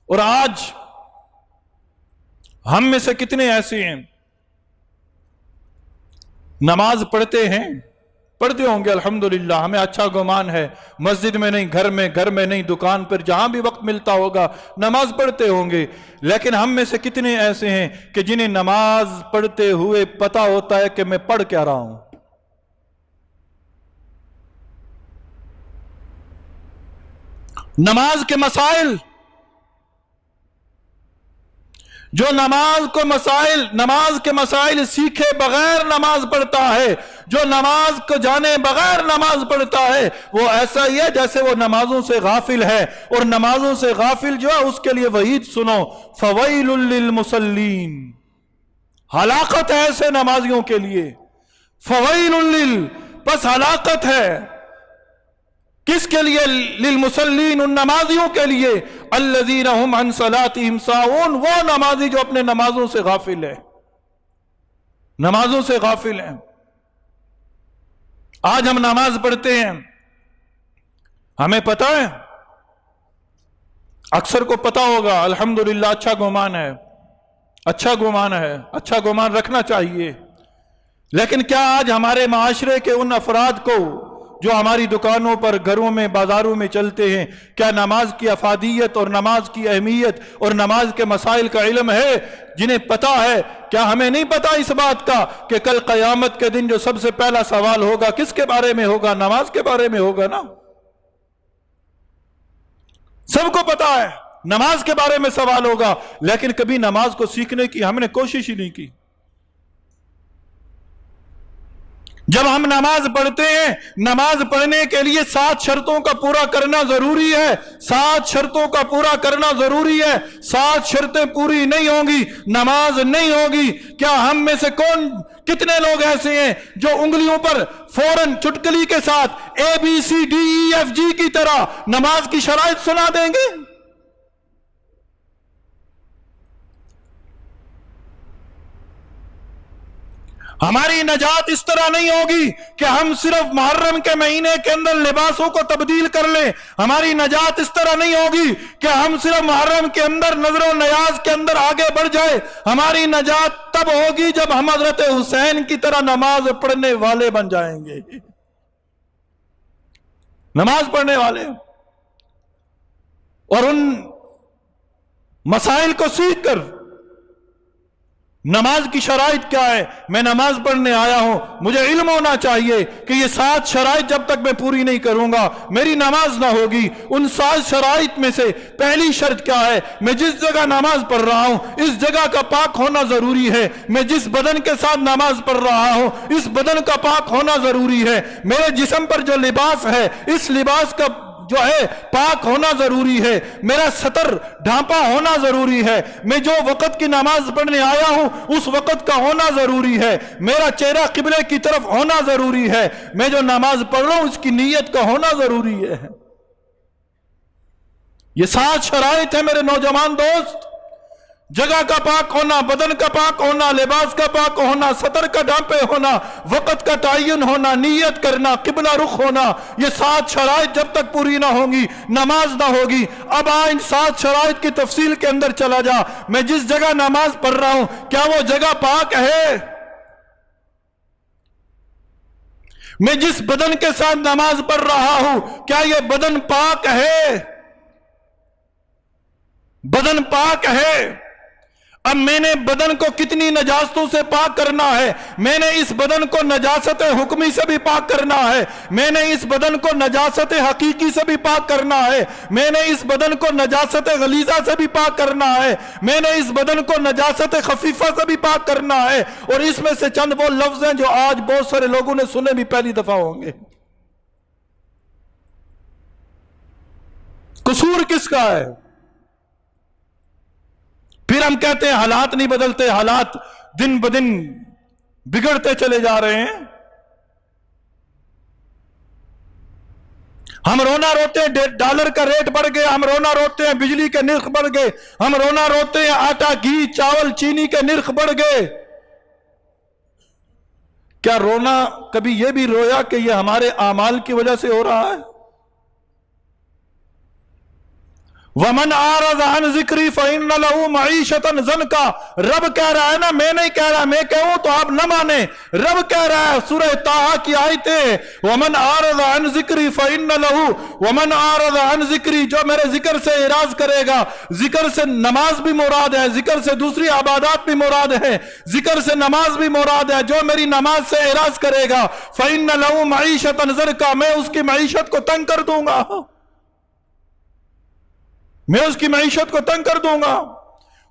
اور آج ہم میں سے کتنے ایسے ہیں نماز پڑھتے ہوں گے الحمدللہ، ہمیں اچھا گمان ہے، مسجد میں نہیں، گھر میں نہیں، دکان پر، جہاں بھی وقت ملتا ہوگا نماز پڑھتے ہوں گے، لیکن ہم میں سے کتنے ایسے ہیں کہ جنہیں نماز پڑھتے ہوئے پتا ہوتا ہے کہ میں پڑھ کیا رہا ہوں؟ نماز کے مسائل، جو نماز کے مسائل سیکھے بغیر نماز پڑھتا ہے، جو نماز کو جانے بغیر نماز پڑھتا ہے، وہ ایسا ہی ہے جیسے وہ نمازوں سے غافل ہے، اور نمازوں سے غافل جو ہے اس کے لیے وعید سنو، فویل للمصلین، ہلاکت ہے ایسے نمازیوں کے لیے، پس ہلاکت ہے کس کے لیے؟ للمصلین، ان نمازیوں کے لیے، الذین هم عن صلاتهم ساہون، وہ نمازی جو اپنے نمازوں سے غافل ہے، نمازوں سے غافل ہیں۔ آج ہم نماز پڑھتے ہیں، ہمیں پتہ ہے، اکثر کو پتہ ہوگا، الحمدللہ اچھا گمان ہے، اچھا گمان رکھنا چاہیے، لیکن کیا آج ہمارے معاشرے کے ان افراد کو جو ہماری دکانوں پر، گھروں میں، بازاروں میں چلتے ہیں، کیا نماز کی افادیت اور نماز کی اہمیت اور نماز کے مسائل کا علم ہے؟ جنہیں پتا ہے، کیا ہمیں نہیں پتا اس بات کا کہ کل قیامت کے دن جو سب سے پہلا سوال ہوگا کس کے بارے میں ہوگا؟ نماز کے بارے میں ہوگا نا۔ سب کو پتا ہے نماز کے بارے میں سوال ہوگا، لیکن کبھی نماز کو سیکھنے کی ہم نے کوشش ہی نہیں کی۔ جب ہم نماز پڑھتے ہیں، نماز پڑھنے کے لیے 7 شرطوں کا پورا کرنا ضروری ہے، 7 شرطوں کا پورا کرنا ضروری ہے، 7 شرطیں پوری نہیں ہوں گی نماز نہیں ہوگی۔ کیا ہم میں سے کتنے لوگ ایسے ہیں جو انگلیوں پر فوراً چٹکلی کے ساتھ ABCDEFG کی طرح نماز کی شرائط سنا دیں گے؟ ہماری نجات اس طرح نہیں ہوگی کہ ہم صرف محرم کے مہینے کے اندر لباسوں کو تبدیل کر لیں، ہماری نجات اس طرح نہیں ہوگی کہ ہم صرف محرم کے اندر نظر و نیاز کے اندر آگے بڑھ جائیں، ہماری نجات تب ہوگی جب ہم حضرت حسین کی طرح نماز پڑھنے والے بن جائیں گے، نماز پڑھنے والے، اور ان مسائل کو سیکھ کر نماز کی شرائط کیا ہے، میں نماز پڑھنے آیا ہوں، مجھے علم ہونا چاہیے کہ یہ 7 شرائط جب تک میں پوری نہیں کروں گا میری نماز نہ ہوگی۔ ان 7 شرائط میں سے پہلی شرط کیا ہے؟ میں جس جگہ نماز پڑھ رہا ہوں اس جگہ کا پاک ہونا ضروری ہے، میں جس بدن کے ساتھ نماز پڑھ رہا ہوں اس بدن کا پاک ہونا ضروری ہے، میرے جسم پر جو لباس ہے اس لباس کا جو ہے پاک ہونا ضروری ہے، میرا سطر ڈھانپا ہونا ضروری ہے، میں جو وقت کی نماز پڑھنے آیا ہوں اس وقت کا ہونا ضروری ہے، میرا چہرہ قبلے کی طرف ہونا ضروری ہے، میں جو نماز پڑھ رہا ہوں اس کی نیت کا ہونا ضروری ہے۔ یہ 7 شرائط ہیں میرے نوجوان دوست، جگہ کا پاک ہونا، بدن کا پاک ہونا، لباس کا پاک ہونا، سطر کا ڈھانپے ہونا، وقت کا تعین ہونا، نیت کرنا، قبلہ رخ ہونا، یہ 7 شرائط جب تک پوری نہ ہوں گی نماز نہ ہوگی۔ اب ان 7 شرائط کی تفصیل کے اندر چلا جا، میں جس جگہ نماز پڑھ رہا ہوں کیا وہ جگہ پاک ہے؟ میں جس بدن کے ساتھ نماز پڑھ رہا ہوں کیا یہ بدن پاک ہے؟ بدن پاک ہے؟ اب میں نے بدن کو کتنی نجاستوں سے پاک کرنا ہے؟ میں نے اس بدن کو نجاست حکمی سے بھی پاک کرنا ہے، میں نے اس بدن کو نجاست حقیقی سے بھی پاک کرنا ہے، میں نے اس بدن کو نجاست غلیظہ سے بھی پاک کرنا ہے، میں نے اس بدن کو نجاست خفیفہ سے بھی پاک کرنا ہے۔ اور اس میں سے چند وہ لفظ ہیں جو آج بہت سارے لوگوں نے سنے بھی پہلی دفعہ ہوں گے۔ قصور کس کا ہے؟ پھر ہم کہتے ہیں حالات نہیں بدلتے، حالات دن بدن بگڑتے چلے جا رہے ہیں۔ ہم رونا روتے ہیں ڈالر کا ریٹ بڑھ گیا، ہم رونا روتے ہیں بجلی کے نرخ بڑھ گئے، ہم رونا روتے ہیں آٹا، گھی، چاول، چینی کے نرخ بڑھ گئے۔ کیا رونا کبھی یہ بھی رویا کہ یہ ہمارے اعمال کی وجہ سے ہو رہا ہے؟ वमन आरज़ अन ज़िक्री फ़इन्न लहू मईशतन ज़नका। रब कह रहा है ना, मैं नहीं कह रहा, मैं कहूं तो आप न माने। रब कह रहा है, सूरह ताहा की आयतें, वमन आरज़ अन ज़िक्री फ़इन्न लहू, वमन आरज़ अन ज़िक्री, जो मेरे जिक्र से इराज करेगा। जिक्र से नमाज भी मुराद है, जिक्र से दूसरी इबादत भी मुराद है, जिक्र से नमाज भी मुराद है। जो मेरी नमाज से इराज करेगा, फ़इन्न लहू मईशतन ज़नका, मैं उसकी मईशत को तंग कर दूंगा, मैं उसकी मईशत को तंग कर दूंगा।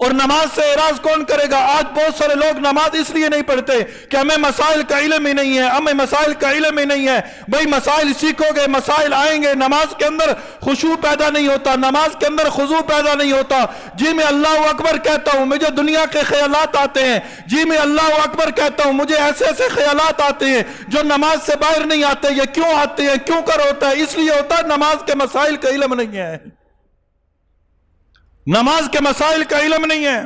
और नमाज से इराज कौन करेगा? आज बहुत सारे लोग नमाज इसलिए नहीं पढ़ते कि हमें मसाइल का इल्म ही नहीं है, हमें मसाइल का इल्म ही नहीं है। भाई मसाइल सीखोगे, मसाइल आएंगे, नमाज के अंदर खुशू पैदा नहीं होता, नमाज के अंदर खुजू पैदा नहीं होता। जी मैं अल्लाह अकबर कहता हूं, मुझे दुनिया के ख्यालात आते हैं। जी मैं अल्लाह अकबर कहता हूं, मुझे ऐसे ऐसे ख्यालात आते हैं जो नमाज से बाहर नहीं आते। ये क्यों आते हैं, क्यों कर होता है? इसलिए होता है नमाज के मसाइल का इल्म नहीं है, नमाज के मसाइल का इल्म नहीं है।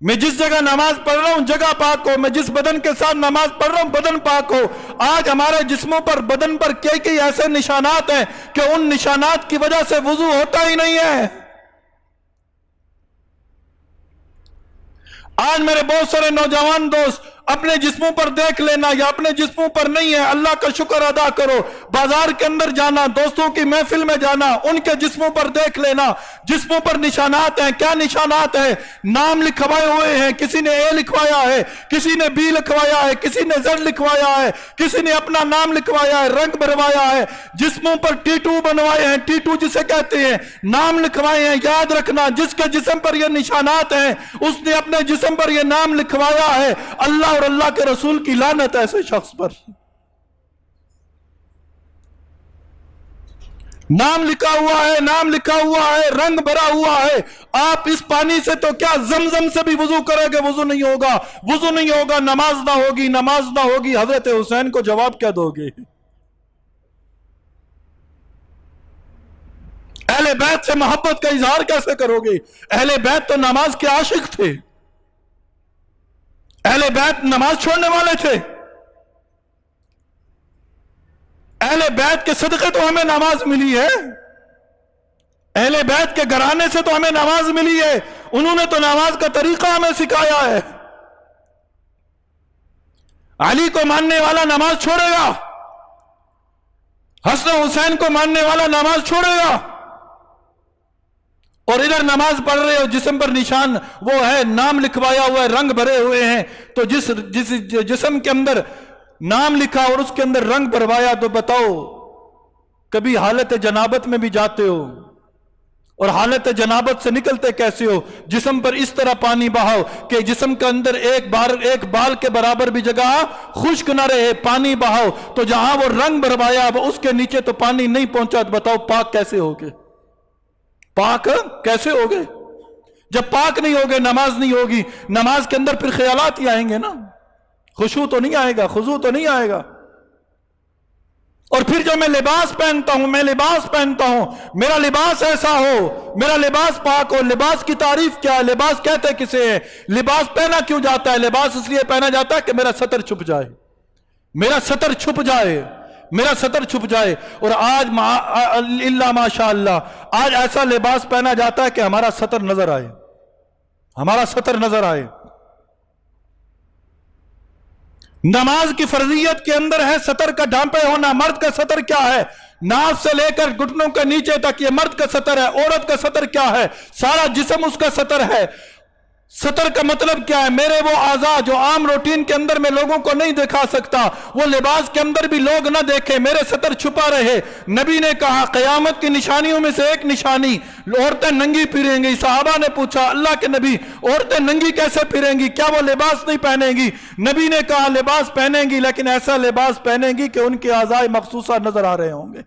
मैं जिस जगह नमाज पढ़ रहा हूं जगह पाक हो, मैं जिस बदन के साथ नमाज पढ़ रहा हूं बदन पाक हो। आज हमारे जिस्मों पर, बदन पर कई ऐसे निशानात हैं कि उन निशानात की वजह से वुजू होता ही नहीं है। आज मेरे बहुत सारे नौजवान दोस्त अपने जिस्मों पर देख लेना, या अपने जिस्मों पर नहीं है, अल्लाह का शुक्र अदा करो। बाजार के अंदर जाना, दोस्तों की महफिल में जाना, उनके जिस्मों पर देख लेना, जिस्मों पर निशानात हैं। क्या निशानात है? नाम लिखवाए हुए हैं, किसी ने ए लिखवाया है, किसी ने बी लिखवाया है, किसी ने जेड लिखवाया है, किसी ने अपना नाम लिखवाया है, रंग भरवाया है, जिस्मों पर टीटू बनवाए हैं, टीटू जिसे कहते हैं, नाम लिखवाए हैं। याद रखना, जिसके जिस्म पर यह निशानात हैं उसने अपने जिस्म पर यह नाम लिखवाया है। अल्लाह और अल्लाह के रसूल की लानत है ऐसे शख्स पर। नाम लिखा हुआ है, नाम लिखा हुआ है, रंग भरा हुआ है। आप इस पानी से तो क्या जमजम से भी वुजू करोगे, वुजू नहीं होगा, वुजू नहीं होगा, नमाज ना होगी, नमाज ना होगी। हजरत हुसैन को जवाब क्या दोगे? अहले बैत से मोहब्बत का इजहार कैसे करोगे? अहले बैत तो नमाज के आशिक थे, अहले बैत नमाज छोड़ने वाले थे। अहले बैत के सदक़े तो हमें नमाज मिली है, अहले बैत के घराने से तो हमें नमाज मिली है। उन्होंने तो नमाज का तरीका हमें सिखाया है। अली को मानने वाला नमाज छोड़ेगा, हसन हुसैन को मानने वाला नमाज छोड़ेगा, और इधर नमाज पढ़ रहे हो, जिस्म पर निशान वो है, नाम लिखवाया हुआ है, रंग भरे हुए हैं। तो जिस जिस्म के अंदर नाम लिखा और उसके अंदर रंग भरवाया, तो बताओ कभी हालत जनाबत में भी जाते हो और हालत जनाबत से निकलते कैसे हो? जिस्म पर इस तरह पानी बहाओ कि जिस्म के अंदर एक बाल के बराबर भी जगह खुश्क न रहे, पानी बहाओ। तो जहां वो रंग भरवाया उसके नीचे तो पानी नहीं पहुंचा, तो बताओ पाक कैसे होगे? पाक कैसे होगे? जब पाक नहीं होगे नमाज नहीं होगी। नमाज के अंदर फिर ख्यालात ही आएंगे ना, खुशू तो नहीं आएगा, खुजू तो नहीं आएगा। और फिर जो मैं लिबास पहनता हूं, मैं लिबास पहनता हूं, मेरा लिबास ऐसा हो, मेरा लिबास पाक हो। लिबास की तारीफ क्या है? लिबास कहते किसे है? लिबास पहना क्यों जाता है? लिबास इसलिए पहना जाता है कि मेरा सतर छुप जाए, मेरा सतर छुप जाए, मेरा सतर छुप जाए। और आज इल्ला माशाअल्लाह, आज ऐसा लिबास पहना जाता है कि हमारा सतर नजर आए, हमारा सतर नजर आए। नमाज की फर्जियत के अंदर है सतर का ढांपे होना। मर्द का सतर क्या है? नाफ से लेकर घुटनों के नीचे तक ये मर्द का सतर है। औरत का सतर क्या है? सारा जिस्म उसका सतर है। सतर का मतलब क्या है? मेरे वो आज़ा जो आम रूटीन के अंदर में लोगों को नहीं दिखा सकता, वो लिबास के अंदर भी लोग ना देखे, मेरे सतर छुपा रहे। नबी ने कहा क़यामत की निशानियों में से एक निशानी, औरतें नंगी फिरेंगी। सहाबा ने पूछा अल्लाह के नबी औरतें नंगी कैसे फिरेंगी, क्या वो लिबास नहीं पहनेंगी? नबी ने कहा लिबास पहनेंगी, लेकिन ऐसा लिबास पहनेंगी कि उनके आज़ाए मखसूसा नजर आ रहे होंगे।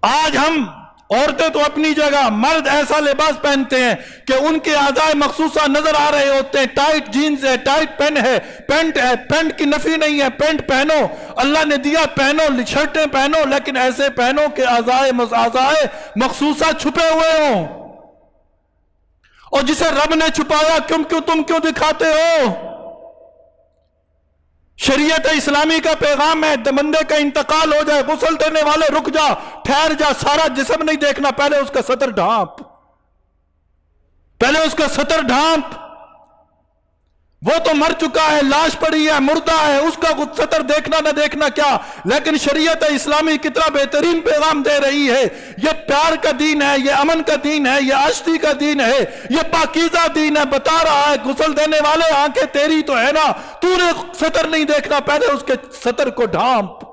आज हम औरतें तो अपनी जगह, मर्द ऐसा लिबास पहनते हैं कि उनके आज़ाए मखसूसा नजर आ रहे होते हैं। टाइट जीन्स है, टाइट पेन है, पेंट है, पेंट की नफी नहीं है, पेंट पहनो, अल्लाह ने दिया पहनो, शर्टें पहनो, लेकिन ऐसे पहनो कि आज़ाए मखसूसा छुपे हुए हों। और जिसे रब ने छुपाया तुम क्यों दिखाते हो? शरीयत इस्लामी का पैगाम है, बंदे का इंतकाल हो जाए, गुस्ल देने वाले रुक जा, ठहर जा, सारा जिस्म नहीं देखना, पहले उसका सतर ढांप, पहले उसका सतर ढांप। वो तो मर चुका है, लाश पड़ी है, मुर्दा है, उसका सतर देखना ना देखना क्या। लेकिन शरीयत इस्लामी कितना बेहतरीन पैगाम दे रही है। ये प्यार का दीन है, ये अमन का दीन है, ये आश्ती का दीन है, ये पाकीज़ा दीन है। बता रहा है गुस्ल देने वाले आंखें तेरी तो है ना, तूने सतर नहीं देखना, पहले उसके सतर को ढांप।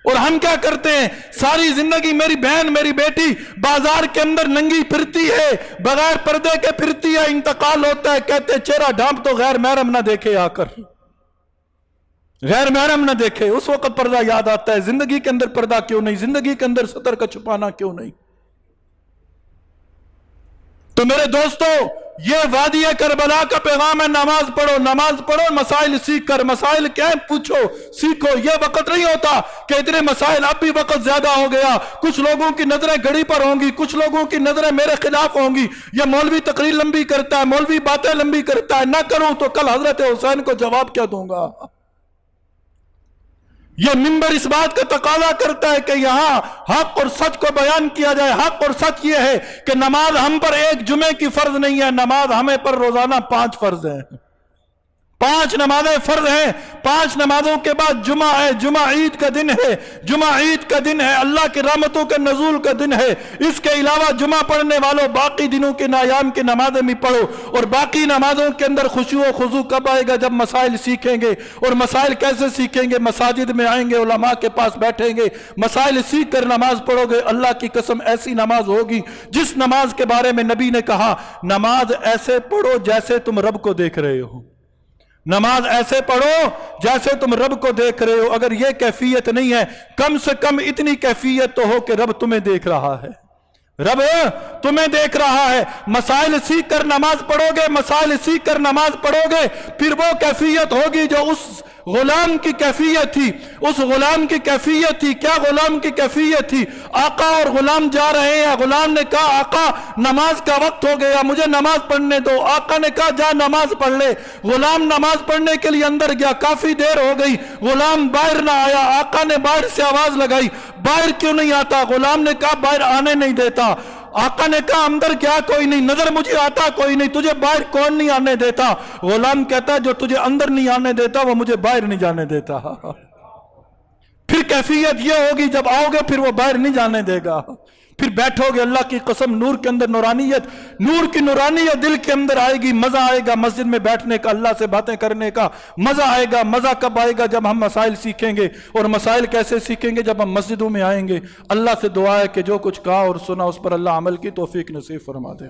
और हम क्या करते हैं, सारी जिंदगी मेरी बहन मेरी बेटी बाजार के अंदर नंगी फिरती है, बगैर पर्दे के फिरती है, इंतकाल होता है, कहते चेहरा ढांप तो गैर महरम ना देखे, आकर गैर महरम ना देखे। उस वक्त पर्दा याद आता है, जिंदगी के अंदर पर्दा क्यों नहीं, जिंदगी के अंदर सतर का छुपाना क्यों नहीं। तो मेरे दोस्तों, ये वादी करबला का पैगाम है, नमाज पढ़ो, नमाज पढ़ो, मसाइल सीख कर। मसाइल क्या है पूछो, सीखो। ये वक्त नहीं होता कि इतने मसाइल, अब भी वक्त ज्यादा हो गया, कुछ लोगों की नजरें घड़ी पर होंगी, कुछ लोगों की नजरें मेरे खिलाफ होंगी। ये मौलवी तकरीर लंबी करता है, मौलवी बातें लंबी करता है, ना करूं तो कल हजरत हुसैन को जवाब क्या दूंगा। यह मिंबर इस बात का तकाजा करता है कि यहां हक और सच को बयान किया जाए। हक और सच यह है कि नमाज हम पर एक जुमे की फर्ज नहीं है, नमाज हमें पर रोजाना 5 फर्ज है। 5 नमाजें फर्ज हैं। 5 नमाजों के बाद जुमा है, जुमा ईद का दिन है, जुमा ईद का दिन है, अल्लाह की रहमतों के नजूल का दिन है। इसके अलावा जुमा पढ़ने वालों बाकी दिनों के नायाम की नमाजें भी पढ़ो। और बाकी नमाजों के अंदर खुशू व खुजू कब आएगा, जब मसाइल सीखेंगे। और मसाइल कैसे सीखेंगे, मसाजिद में आएंगे, उलमा के पास बैठेंगे, मसाइल सीख कर नमाज पढ़ोगे। अल्लाह की कसम ऐसी नमाज होगी जिस नमाज के बारे में नबी ने कहा, नमाज ऐसे पढ़ो जैसे तुम रब को देख रहे हो, नमाज ऐसे पढ़ो जैसे तुम रब को देख रहे हो। अगर यह कैफियत नहीं है, कम से कम इतनी कैफियत तो हो कि रब तुम्हें देख रहा है, रब तुम्हें देख रहा है। मसाइल सीख कर नमाज पढ़ोगे, मसाइल सीख कर नमाज पढ़ोगे, फिर वो कैफियत होगी जो उस गुलाम की कैफियत थी, उस गुलाम की कैफियत थी। क्या गुलाम की कैफियत थी? आका और गुलाम जा रहे हैं, गुलाम ने कहा आका नमाज का वक्त हो गया, मुझे नमाज पढ़ने दो। आका ने कहा जा नमाज पढ़ ले। गुलाम नमाज पढ़ने के लिए अंदर गया, काफी देर हो गई, गुलाम बाहर ना आया। आका ने बाहर से आवाज लगाई, बाहर क्यों नहीं आता? गुलाम ने कहा बाहर आने नहीं देता। आका ने कहा अंदर क्या कोई नहीं? नजर मुझे आता कोई नहीं, तुझे बाहर कौन नहीं आने देता? गुलाम कहता जो तुझे अंदर नहीं आने देता वो मुझे बाहर नहीं जाने देता। फिर कैफियत ये होगी जब आओगे फिर वो बाहर नहीं जाने देगा, फिर बैठोगे। अल्लाह की कसम नूर के अंदर नूरानियत, नूर की नूरानियत दिल के अंदर आएगी, मजा आएगा मस्जिद में बैठने का, अल्लाह से बातें करने का मजा आएगा। मजा कब आएगा? जब हम मसाइल सीखेंगे। और मसाइल कैसे सीखेंगे? जब हम मस्जिदों में आएंगे। अल्लाह से दुआ है कि जो कुछ कहा और सुना उस पर अल्लाह अमल की तौफीक नसीब फरमा दे।